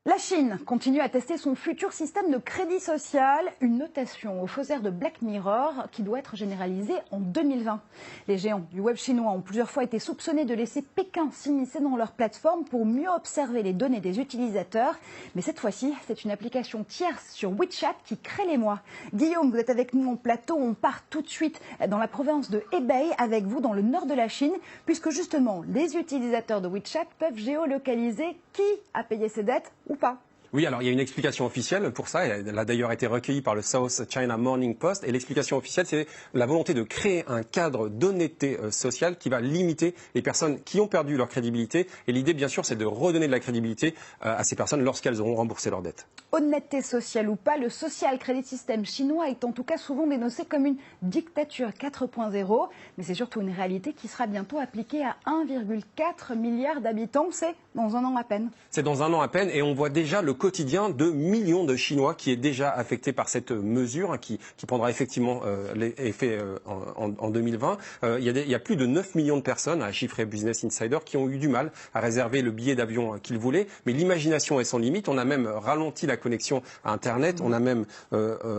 La Chine continue à tester son futur système de crédit social, une notation au faux air de Black Mirror qui doit être généralisée en 2020. Les géants du web chinois ont plusieurs fois été soupçonnés de laisser Pékin s'immiscer dans leur plateforme pour mieux observer les données des utilisateurs. Mais cette fois-ci, c'est une application tierce sur WeChat qui crée l'émoi. Guillaume, vous êtes avec nous en plateau. On part tout de suite dans la province de Hebei avec vous dans le nord de la Chine, puisque justement, les utilisateurs de WeChat peuvent géolocaliser qui a payé ses dettes ou pas. Oui, alors il y a une explication officielle pour ça. Elle a d'ailleurs été recueillie par le South China Morning Post. Et l'explication officielle, c'est la volonté de créer un cadre d'honnêteté sociale qui va limiter les personnes qui ont perdu leur crédibilité. Et l'idée, bien sûr, c'est de redonner de la crédibilité à ces personnes lorsqu'elles auront remboursé leurs dettes. Honnêteté sociale ou pas, le Social Credit System chinois est en tout cas souvent dénoncé comme une dictature 4.0. Mais c'est surtout une réalité qui sera bientôt appliquée à 1,4 milliard d'habitants. C'est dans un an à peine. C'est dans un an à peine et on voit déjà le quotidien de millions de Chinois qui est déjà affecté par cette mesure qui prendra effectivement effet en 2020. Il y a plus de 9 millions de personnes, a chiffré Business Insider, qui ont eu du mal à réserver le billet d'avion qu'ils voulaient. Mais l'imagination est sans limite. On a même ralenti la connexion à Internet. On a même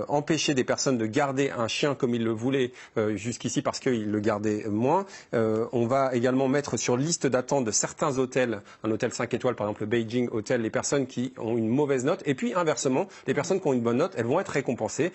empêché des personnes de garder un chien comme ils le voulaient jusqu'ici parce qu'ils le gardaient moins. On va également mettre sur liste d'attente de certains hôtels, un hôtel 5 étoiles par exemple le Beijing Hotel, les personnes qui ont une mauvaise note. Et puis inversement, les personnes qui ont une bonne note, elles vont être récompensées.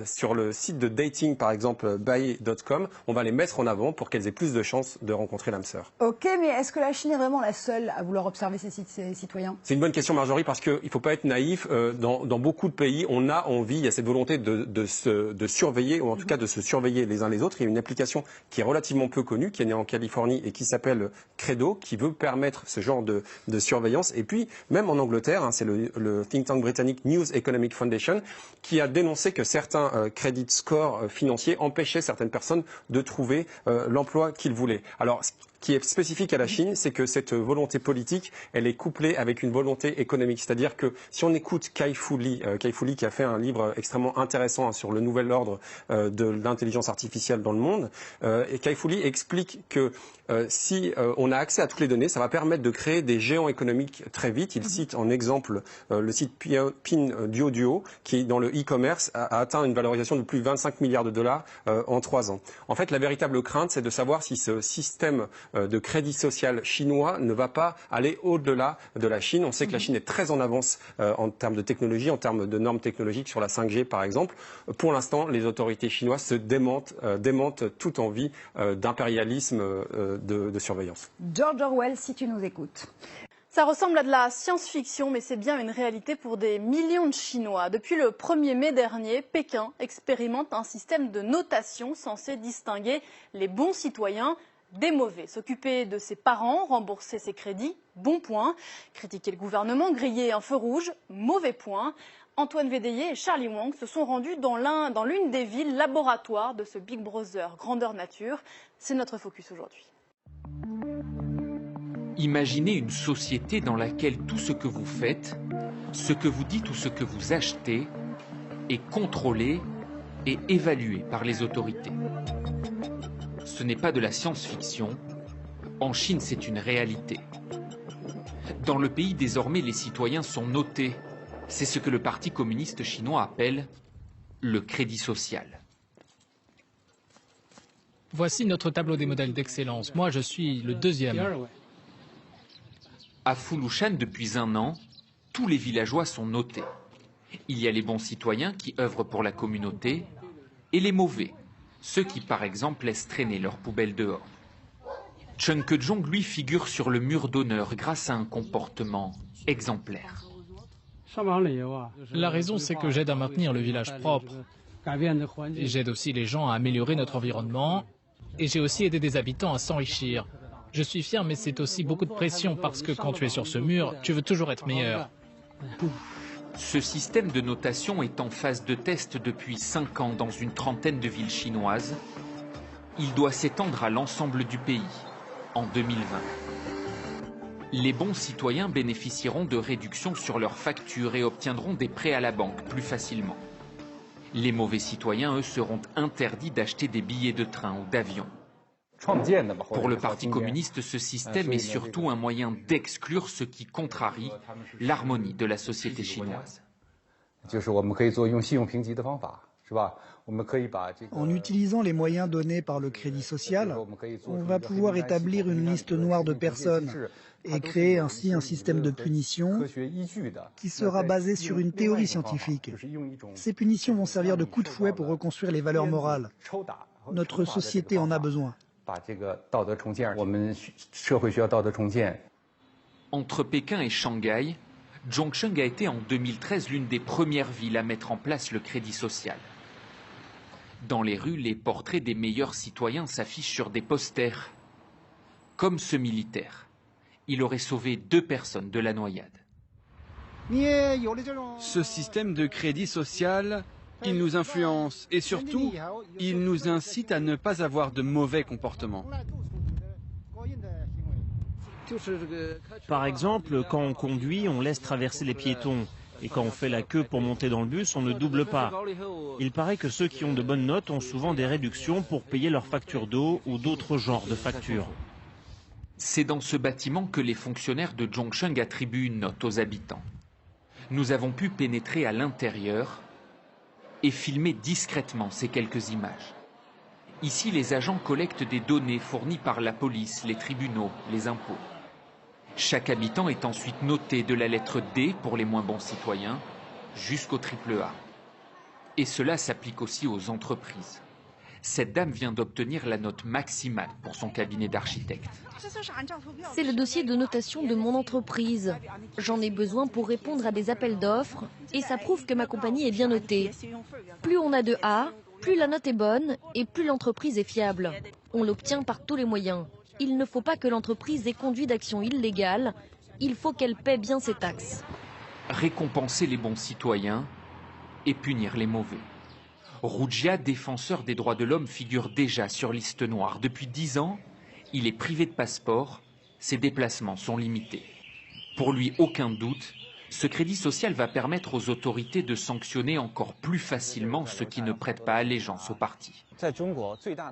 Sur le site de dating par exemple Buy.com, on va les mettre en avant pour qu'elles aient plus de chances de rencontrer l'âme sœur. Ok, mais est-ce que la Chine est vraiment la seule à vouloir observer ses citoyens? C'est une bonne question Marjorie parce qu'il ne faut pas être naïf. Dans beaucoup de pays, on a envie, il y a cette volonté de surveiller, ou en tout cas de se surveiller les uns les autres. Il y a une application qui est relativement peu connue, qui est née en Californie et qui s'appelle Credo, qui veut permettre ce genre de surveillance. Et puis, même en Angleterre, c'est le think tank britannique News Economic Foundation qui a dénoncé que certains credit scores financiers empêchaient certaines personnes de trouver l'emploi qu'ils voulaient. Alors, ce qui est spécifique à la Chine, c'est que cette volonté politique, elle est couplée avec une volonté économique. C'est-à-dire que si on écoute Kai-Fu Lee qui a fait un livre extrêmement intéressant sur le nouvel ordre de l'intelligence artificielle dans le monde, et Kai-Fu Lee explique que si on a accès à toutes les données, ça va permettre de créer des géants économiques très vite. Il cite en exemple le site Pinduoduo, qui dans le e-commerce a atteint une valorisation de plus de 25 milliards de dollars en 3 ans. En fait, la véritable crainte, c'est de savoir si ce système de crédit social chinois ne va pas aller au-delà de la Chine. On sait que la Chine est très en avance en termes de technologie, en termes de normes technologiques sur la 5G par exemple. Pour l'instant, les autorités chinoises se démentent toute envie d'impérialisme de surveillance. George Orwell, si tu nous écoutes. Ça ressemble à de la science-fiction, mais c'est bien une réalité pour des millions de Chinois. Depuis le 1er mai dernier, Pékin expérimente un système de notation censé distinguer les bons citoyens des mauvais. S'occuper de ses parents, rembourser ses crédits, bon point. Critiquer le gouvernement, griller un feu rouge, mauvais point. Antoine Védéier et Charlie Wang se sont rendus dans l'une des villes laboratoires de ce Big Brother grandeur nature. C'est notre focus aujourd'hui. Imaginez une société dans laquelle tout ce que vous faites, ce que vous dites ou ce que vous achetez est contrôlé et évalué par les autorités. Ce n'est pas de la science-fiction. En Chine, c'est une réalité. Dans le pays, désormais, les citoyens sont notés. C'est ce que le Parti communiste chinois appelle le crédit social. Voici notre tableau des modèles d'excellence. Moi, je suis le deuxième. À Fulushan, depuis 1 an, tous les villageois sont notés. Il y a les bons citoyens qui œuvrent pour la communauté et les mauvais, ceux qui, par exemple, laissent traîner leurs poubelles dehors. Chen Kejong, lui, figure sur le mur d'honneur grâce à un comportement exemplaire. La raison, c'est que j'aide à maintenir le village propre. Et j'aide aussi les gens à améliorer notre environnement. Et j'ai aussi aidé des habitants à s'enrichir. Je suis fier, mais c'est aussi beaucoup de pression parce que quand tu es sur ce mur, tu veux toujours être meilleur. Ce système de notation est en phase de test depuis 5 ans dans une trentaine de villes chinoises. Il doit s'étendre à l'ensemble du pays en 2020. Les bons citoyens bénéficieront de réductions sur leurs factures et obtiendront des prêts à la banque plus facilement. Les mauvais citoyens, eux, seront interdits d'acheter des billets de train ou d'avion. Pour le Parti communiste, ce système est surtout un moyen d'exclure ce qui contrarie l'harmonie de la société chinoise. En utilisant les moyens donnés par le crédit social, on va pouvoir établir une liste noire de personnes et créer ainsi un système de punition qui sera basé sur une théorie scientifique. Ces punitions vont servir de coup de fouet pour reconstruire les valeurs morales. Notre société en a besoin. Entre Pékin et Shanghai, Zhongsheng a été en 2013 l'une des premières villes à mettre en place le crédit social. Dans les rues, les portraits des meilleurs citoyens s'affichent sur des posters. Comme ce militaire. Il aurait sauvé 2 personnes de la noyade. Ce système de crédit social, il nous influence et surtout, il nous incite à ne pas avoir de mauvais comportements. Par exemple, quand on conduit, on laisse traverser les piétons. Et quand on fait la queue pour monter dans le bus, on ne double pas. Il paraît que ceux qui ont de bonnes notes ont souvent des réductions pour payer leurs factures d'eau ou d'autres genres de factures. C'est dans ce bâtiment que les fonctionnaires de Zhongsheng attribuent une note aux habitants. Nous avons pu pénétrer à l'intérieur et filmer discrètement ces quelques images. Ici, les agents collectent des données fournies par la police, les tribunaux, les impôts. Chaque habitant est ensuite noté de la lettre D pour les moins bons citoyens jusqu'au AAA. Et cela s'applique aussi aux entreprises. Cette dame vient d'obtenir la note maximale pour son cabinet d'architecte. C'est le dossier de notation de mon entreprise. J'en ai besoin pour répondre à des appels d'offres et ça prouve que ma compagnie est bien notée. Plus on a de A, plus la note est bonne et plus l'entreprise est fiable. On l'obtient par tous les moyens. Il ne faut pas que l'entreprise ait conduit d'actions illégales. Il faut qu'elle paie bien ses taxes. Récompenser les bons citoyens et punir les mauvais. Rougia, défenseur des droits de l'homme, figure déjà sur liste noire. Depuis 10 ans, il est privé de passeport. Ses déplacements sont limités. Pour lui, aucun doute, ce crédit social va permettre aux autorités de sanctionner encore plus facilement ceux qui ne prêtent pas allégeance au parti.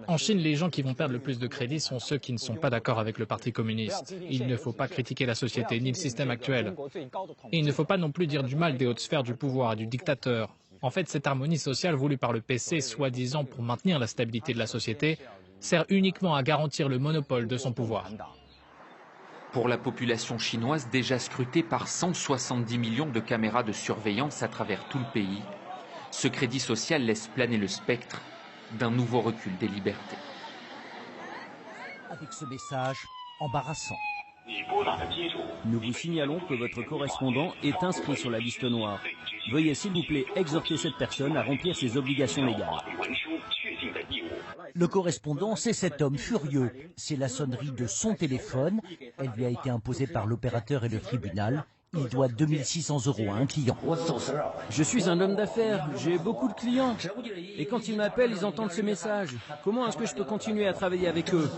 En Chine, les gens qui vont perdre le plus de crédit sont ceux qui ne sont pas d'accord avec le Parti communiste. Il ne faut pas critiquer la société ni le système actuel. Et il ne faut pas non plus dire du mal des hautes sphères du pouvoir et du dictateur. En fait, cette harmonie sociale voulue par le PC, soi-disant pour maintenir la stabilité de la société, sert uniquement à garantir le monopole de son pouvoir. Pour la population chinoise, déjà scrutée par 170 millions de caméras de surveillance à travers tout le pays, ce crédit social laisse planer le spectre d'un nouveau recul des libertés. Avec ce message embarrassant. Nous vous signalons que votre correspondant est inscrit sur la liste noire. Veuillez s'il vous plaît exhorter cette personne à remplir ses obligations légales. Le correspondant, c'est cet homme furieux. C'est la sonnerie de son téléphone. Elle lui a été imposée par l'opérateur et le tribunal. Il doit 2 600 € à un client. Je suis un homme d'affaires, j'ai beaucoup de clients. Et quand ils m'appellent, ils entendent ce message. Comment est-ce que je peux continuer à travailler avec eux?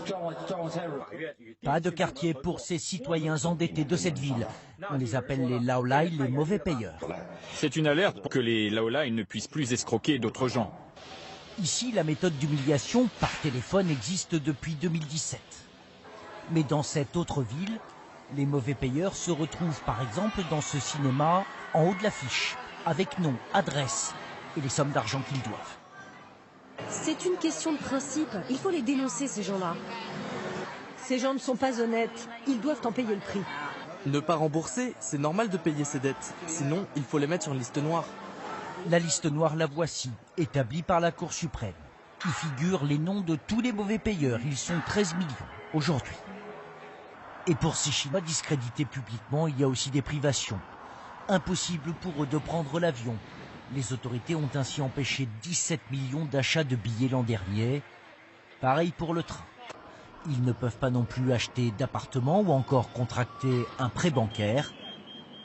Pas de quartier pour ces citoyens endettés de cette ville. On les appelle les laolai, les mauvais payeurs. C'est une alerte pour que les laolai ne puissent plus escroquer d'autres gens. Ici, la méthode d'humiliation par téléphone existe depuis 2017. Mais dans cette autre ville, les mauvais payeurs se retrouvent par exemple dans ce cinéma en haut de l'affiche, avec nom, adresse et les sommes d'argent qu'ils doivent. C'est une question de principe. Il faut les dénoncer, ces gens-là. Ces gens ne sont pas honnêtes. Ils doivent en payer le prix. Ne pas rembourser, c'est normal de payer ses dettes. Sinon, il faut les mettre sur une liste noire. La liste noire, la voici, établie par la Cour suprême. Qui figurent les noms de tous les mauvais payeurs. Ils sont 13 millions aujourd'hui. Et pour ces Chinois discrédités publiquement, il y a aussi des privations. Impossible pour eux de prendre l'avion. Les autorités ont ainsi empêché 17 millions d'achats de billets l'an dernier. Pareil pour le train. Ils ne peuvent pas non plus acheter d'appartements ou encore contracter un prêt bancaire.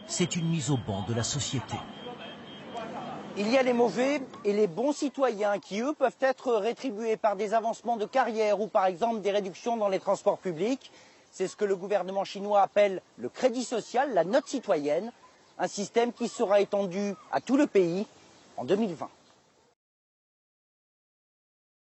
C'est une mise au ban de la société. Il y a les mauvais et les bons citoyens qui, eux, peuvent être rétribués par des avancements de carrière ou par exemple des réductions dans les transports publics. C'est ce que le gouvernement chinois appelle le crédit social, la note citoyenne, un système qui sera étendu à tout le pays en 2020.